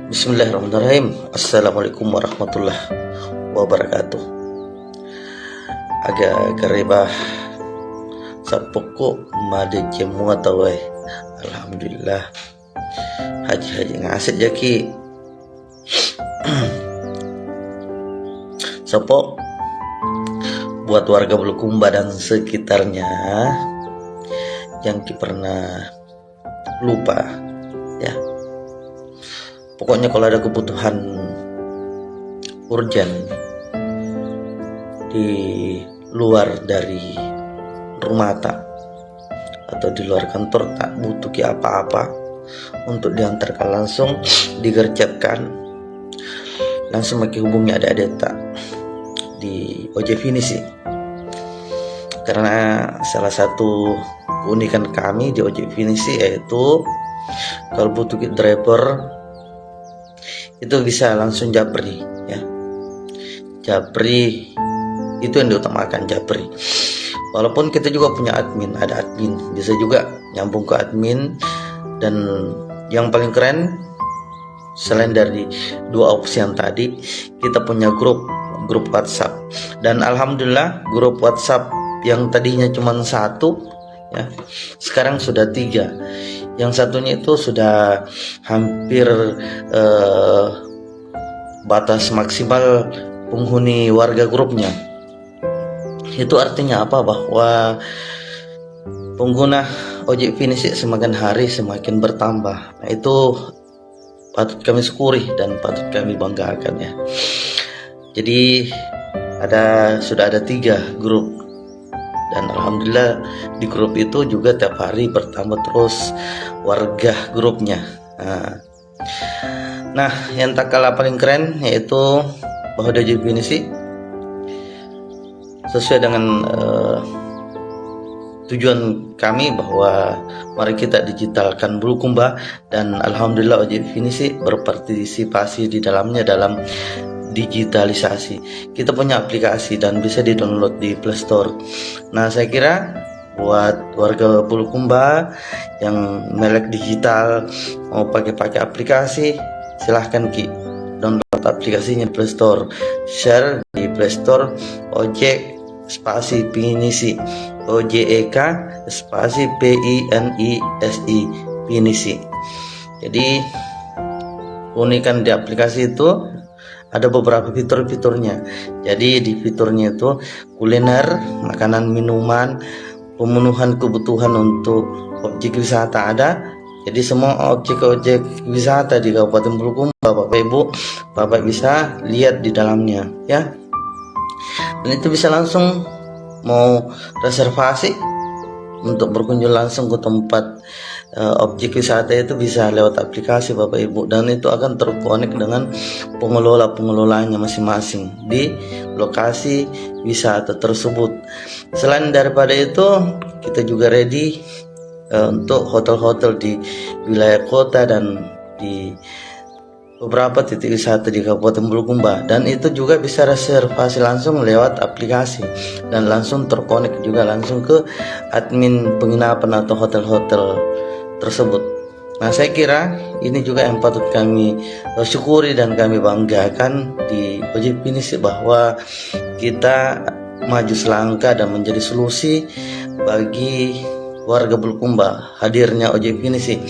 Bismillahirrahmanirrahim. Assalamualaikum warahmatullahi wabarakatuh. Aga kareba sapoko made jemua tawai. Alhamdulillah. Haji ngasih jaki. Sopo buat warga Bulukumba dan sekitarnya yang pernah lupa ya. Pokoknya kalau ada kebutuhan urgen di luar dari rumah tak atau di luar kantor tak butuh apa-apa untuk diantarkan langsung digercapkan, langsung pakai hubungi ada tak di ojek finisi. Karena salah satu keunikan kami di ojek finisi yaitu kalau butuh driver itu bisa langsung japri ya. Japri itu yang diutamakan, japri. Walaupun kita juga punya admin, ada admin, bisa juga nyambung ke admin. Dan yang paling keren selain dari dua opsi yang tadi, kita punya grup WhatsApp. Dan alhamdulillah grup WhatsApp yang tadinya cuma satu ya, sekarang sudah 3. Yang satunya itu sudah hampir batas maksimal penghuni warga grupnya. Itu artinya apa? Bahwa pengguna ojek finisi semakin hari semakin bertambah. Nah, itu patut kami syukuri dan patut kami banggakan ya. Jadi sudah ada 3 grup. Dan alhamdulillah di grup itu juga tiap hari bertambah terus warga grupnya. Nah, yang tak kalah paling keren yaitu bahwa ojek finisi sesuai dengan tujuan kami bahwa mari kita digitalkan Bulukumba, dan alhamdulillah ojek finisi berpartisipasi di dalamnya dalam digitalisasi. Kita punya aplikasi dan bisa di-download di Play Store. Nah, saya kira buat warga Bulukumba yang melek digital mau pakai aplikasi, silahkan download aplikasinya Play Store. Share di Play Store ojek spasi pinisi, OJEK spasi PINISI pinisi. Jadi keunikan di aplikasi itu ada beberapa fitur-fiturnya. Jadi di fiturnya itu kuliner, makanan, minuman, pemenuhan kebutuhan untuk objek wisata ada. Jadi semua objek wisata di Kabupaten Bulukumba, Bapak Ibu, Bapak bisa lihat di dalamnya ya. Dan itu bisa langsung mau reservasi untuk berkunjung langsung ke tempat objek wisata itu bisa lewat aplikasi Bapak Ibu, dan itu akan terkonek dengan pengelolanya masing-masing di lokasi wisata tersebut. Selain daripada itu, kita juga ready untuk hotel-hotel di wilayah kota dan di beberapa titik wisata di Kabupaten Bulukumba, dan itu juga bisa reservasi langsung lewat aplikasi dan langsung terkonek juga langsung ke admin penginapan atau hotel-hotel tersebut. Nah, saya kira ini juga yang patut kami syukuri dan kami banggakan di ojek finisi, bahwa kita maju selangkah dan menjadi solusi bagi warga Bulukumba hadirnya ojek finisi,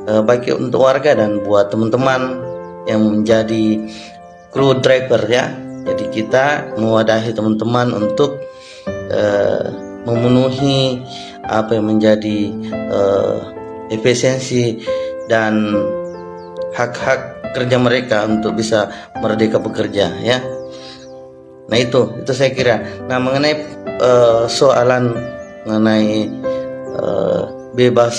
baik untuk warga dan buat teman-teman yang menjadi kru driver ya. Jadi kita mewadahi teman-teman untuk memenuhi apa yang menjadi efisiensi dan hak-hak kerja mereka untuk bisa merdeka bekerja ya. Nah, itu saya kira. Nah, mengenai soalan mengenai bebas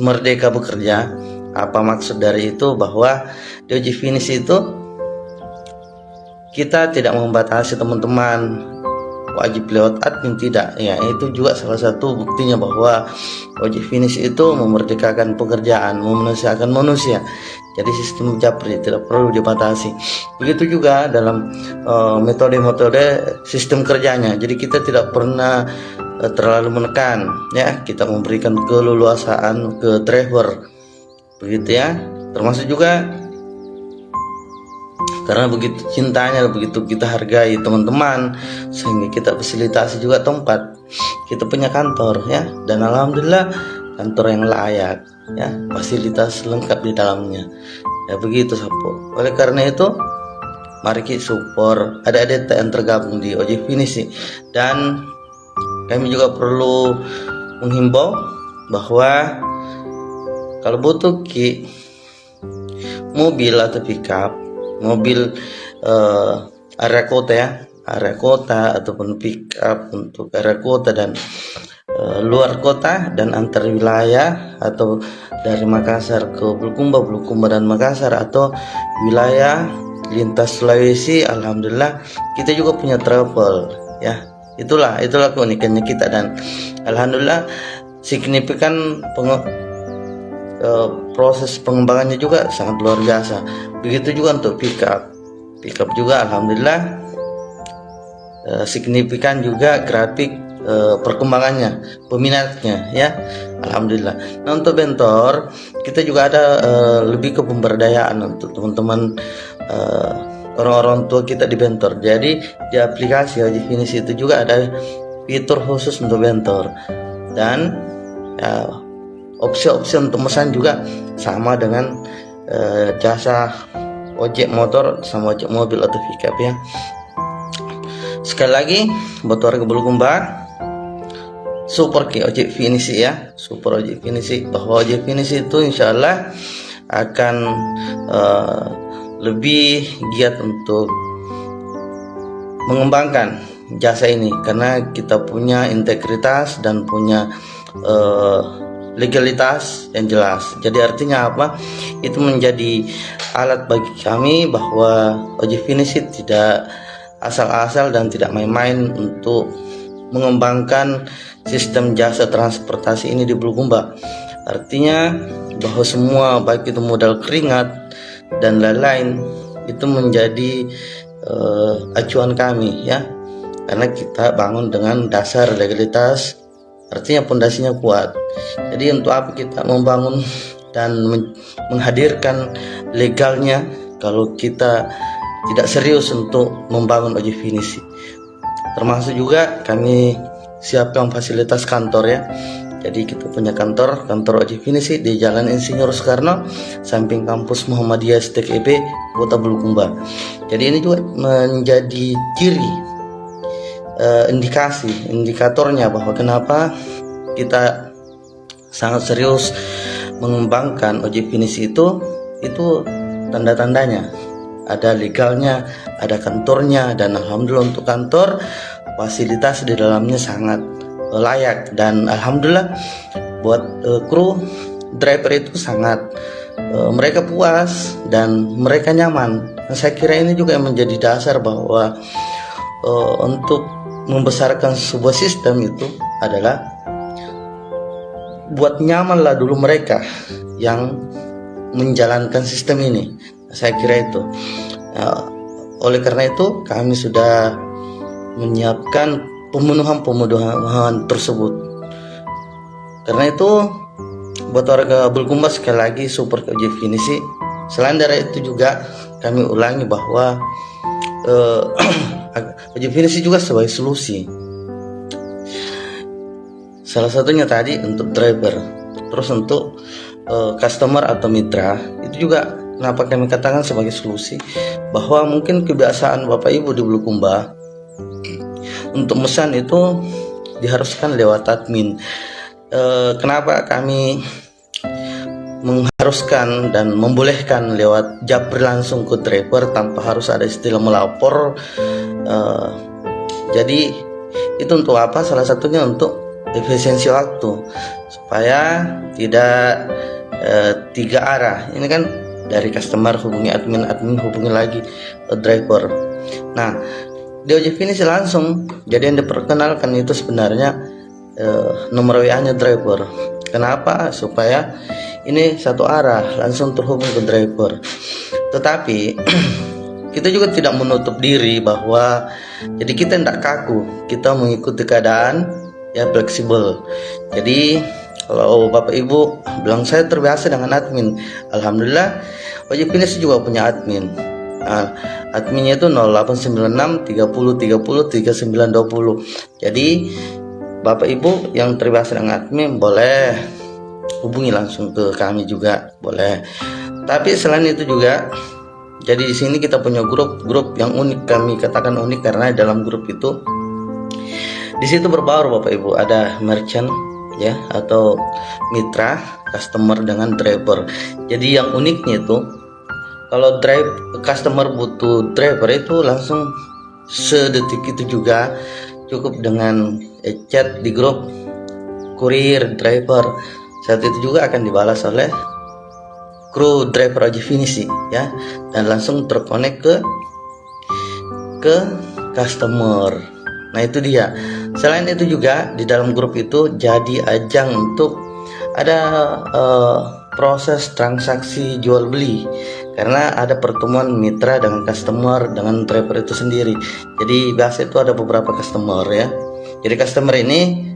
merdeka bekerja, apa maksud dari itu? Bahwa di ojek finisi itu kita tidak membatasi teman-teman wajib lewat admin, tidak ya. Itu juga salah satu buktinya bahwa ojek finisi itu memerdekakan pekerjaan, memanusiakan manusia. Jadi sistem japri tidak perlu dibatasi. Begitu juga dalam metode-metode sistem kerjanya. Jadi kita tidak pernah terlalu menekan, ya. Kita memberikan keleluasaan ke driver, begitu ya. Termasuk juga karena begitu cintanya, begitu kita hargai teman-teman, sehingga kita fasilitasi juga tempat. Kita punya kantor, ya, dan alhamdulillah kantor yang layak, ya, fasilitas lengkap di dalamnya, ya, begitu Sapo. Oleh karena itu, mari kita support adik-adik yang tergabung di Ojek Finisi, dan kami juga perlu menghimbau bahwa kalau butuh mobil atau pickup, mobil area kota, ya, area kota ataupun pickup untuk area kota dan luar kota dan antar wilayah, atau dari Makassar ke Bulukumba, Bulukumba dan Makassar, atau wilayah lintas Sulawesi, alhamdulillah kita juga punya travel, ya. Itulah keunikannya kita, dan alhamdulillah signifikan proses pengembangannya juga sangat luar biasa. Begitu juga untuk pickup juga alhamdulillah signifikan juga grafik perkembangannya, peminatnya, ya, alhamdulillah. Nah, untuk Bentor kita juga ada lebih ke pemberdayaan untuk teman-teman orang-orang tua kita di Bentor. Jadi di aplikasi Ojek Finisi itu juga ada fitur khusus untuk Bentor, dan opsi-opsi untuk mesan juga sama dengan jasa ojek motor sama ojek mobil atau pickup, ya. Sekali lagi buat warga Bulukumba, support ke Ojek Finisi, ya, support Ojek Finisi, bahwa Ojek Finisi itu insya Allah akan lebih giat untuk mengembangkan jasa ini, karena kita punya integritas dan punya legalitas yang jelas. Jadi artinya apa? Itu menjadi alat bagi kami bahwa Ojek Finisi tidak asal-asal dan tidak main-main untuk mengembangkan sistem jasa transportasi ini di Bulukumba. Artinya bahwa semua, baik itu modal keringat dan lain-lain, itu menjadi acuan kami, ya, karena kita bangun dengan dasar legalitas, artinya pondasinya kuat. Jadi untuk apa kita membangun dan menghadirkan legalnya kalau kita tidak serius untuk membangun Ojek Finisi? Termasuk juga kami siapkan fasilitas kantor, ya. Jadi kita punya kantor Ojek Finisi di Jalan Insinyur Soekarno, samping kampus Muhammadiyah STKB Kota Bulukumba. Jadi ini juga menjadi ciri indikatornya bahwa kenapa kita sangat serius mengembangkan Ojek Finisi itu tanda-tandanya ada legalnya, ada kantornya, dan alhamdulillah untuk kantor fasilitas di dalamnya sangat layak, dan alhamdulillah buat kru driver itu sangat mereka puas dan mereka nyaman. Dan saya kira ini juga yang menjadi dasar bahwa untuk membesarkan sebuah sistem itu adalah buat nyamanlah dulu mereka yang menjalankan sistem ini. Saya kira itu. Oleh karena itu kami sudah menyiapkan pemenuhan tersebut. Karena itu buat warga Bulukumba sekali lagi support ke Ojek Finisi. Selain dari itu juga kami ulangi bahwa Ojek Finisi juga sebagai solusi. Salah satunya tadi untuk driver, terus untuk customer atau mitra, itu juga kenapa kami katakan sebagai solusi, bahwa mungkin kebiasaan Bapak Ibu di Bulukumba untuk mesan itu diharuskan lewat admin. Kenapa kami mengharuskan dan membolehkan lewat japri langsung ke driver tanpa harus ada istilah melapor? Jadi itu untuk apa? Salah satunya untuk efisiensi waktu, supaya tidak 3 arah. Ini kan dari customer hubungi admin, admin hubungi lagi driver. Nah, di Ojek Finisi langsung, jadi yang diperkenalkan itu sebenarnya nomor WA-nya driver. Kenapa? Supaya ini satu arah, langsung terhubung ke driver. Tetapi kita juga tidak menutup diri bahwa jadi kita tidak kaku, kita mengikuti keadaan ya, fleksibel. Jadi kalau Bapak Ibu bilang saya terbiasa dengan admin, alhamdulillah OJ Finisi juga punya admin. Nah, adminnya itu 0896 30 30 3920. Jadi Bapak Ibu yang terbiasa dengan admin boleh hubungi langsung ke kami juga, boleh. Tapi selain itu juga, jadi di sini kita punya grup yang unik, kami katakan unik karena dalam grup itu di situ berbaur Bapak Ibu, ada merchant ya atau mitra customer dengan driver. Jadi yang uniknya itu kalau customer butuh driver itu langsung sedetik itu juga cukup dengan chat di grup kurir driver. Saat itu juga akan dibalas oleh kru driver OJ Finisi ya, dan langsung terkonek ke customer. Nah itu dia. Selain itu juga di dalam grup itu jadi ajang untuk ada proses transaksi jual beli, karena ada pertemuan mitra dengan customer dengan driver itu sendiri. Jadi biasa itu ada beberapa customer ya. Jadi customer ini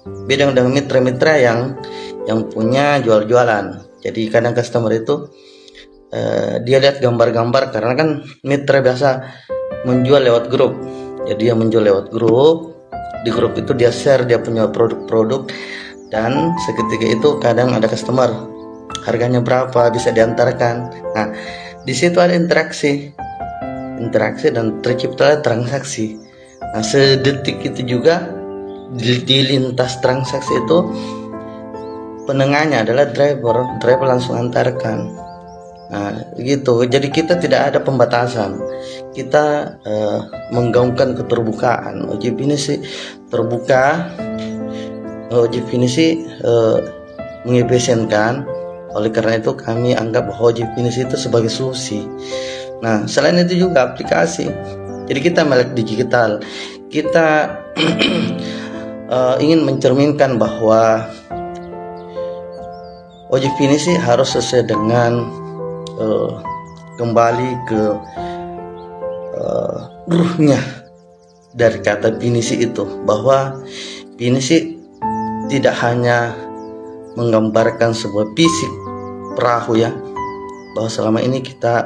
beda dengan mitra-mitra yang punya jual-jualan. Jadi kadang customer itu dia lihat gambar-gambar, karena kan mitra biasa menjual lewat grup. Jadi dia menjual lewat grup. Di grup itu dia share dia punya produk-produk, dan seketika itu kadang ada customer, harganya berapa, bisa diantarkan. Nah, di situ ada interaksi dan tercipta transaksi. Nah, sedetik itu juga di lintas transaksi itu penengahnya adalah driver langsung antarkan. Nah gitu, jadi kita tidak ada pembatasan, kita menggaungkan keterbukaan. OJ Finisi terbuka, OJ Finisi mengefisienkan. Oleh karena itu kami anggap bahwa OJ Finisi itu sebagai solusi. Nah selain itu juga aplikasi, jadi kita melek digital, kita ingin mencerminkan bahwa OJ Finisi harus sesuai dengan kembali ke ruhnya dari kata Finisi itu, bahwa Finisi tidak hanya menggambarkan sebuah fisik perahu ya, bahwa selama ini kita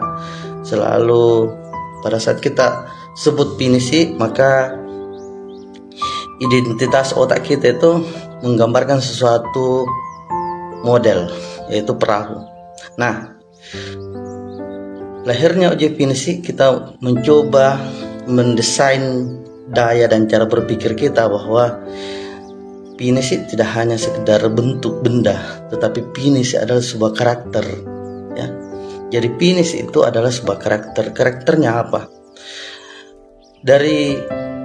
selalu pada saat kita sebut Finisi maka identitas otak kita itu menggambarkan sesuatu model, yaitu perahu. Nah, lahirnya OJ Finisi kita mencoba mendesain daya dan cara berpikir kita bahwa Finisi tidak hanya sekedar bentuk benda, tetapi Finisi adalah sebuah karakter ya. Jadi Finisi itu adalah sebuah karakter. Karakternya apa? Dari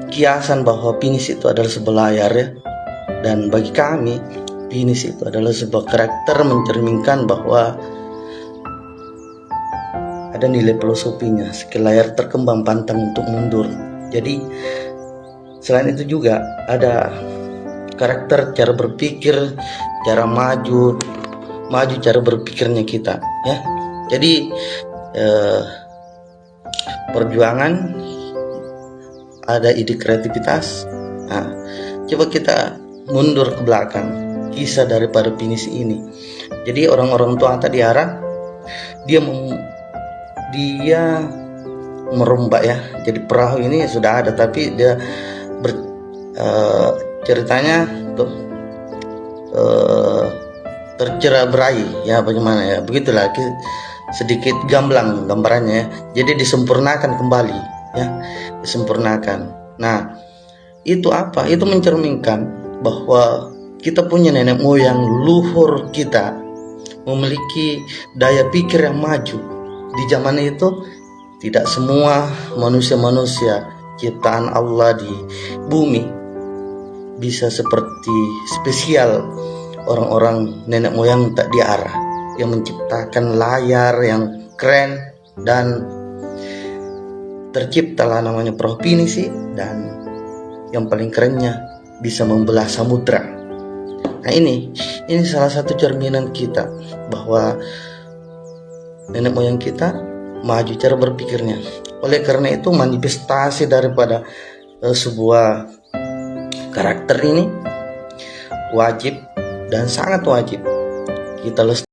kiasan bahwa Finisi itu adalah sebuah layar ya. Dan bagi kami Finisi itu adalah sebuah karakter mencerminkan bahwa ada nilai filosofinya. Skill layar terkembang pantang untuk mundur. Jadi selain itu juga ada karakter, cara berpikir, cara maju cara berpikirnya kita ya. Jadi perjuangan, ada ide kreativitas. Nah, coba kita mundur ke belakang kisah daripada Finisi ini. Jadi orang-orang tua tadi Arab dia merombak ya. Jadi perahu ini sudah ada, tapi dia ceritanya tuh tercerai-berai ya, bagaimana ya, begitulah sedikit gamblang gambarannya ya. Jadi disempurnakan kembali ya, disempurnakan. Nah itu apa? Itu mencerminkan bahwa kita punya nenek moyang luhur kita memiliki daya pikir yang maju. Di zaman itu tidak semua manusia-manusia ciptaan Allah di bumi bisa seperti spesial orang-orang nenek moyang tak diarah yang menciptakan layar yang keren, dan terciptalah namanya perahu Finisi, dan yang paling kerennya bisa membelah samudra. Nah ini salah satu cerminan kita bahwa nenek moyang kita maju cara berpikirnya. Oleh karena itu manifestasi daripada sebuah karakter ini wajib dan sangat wajib kita lestarikan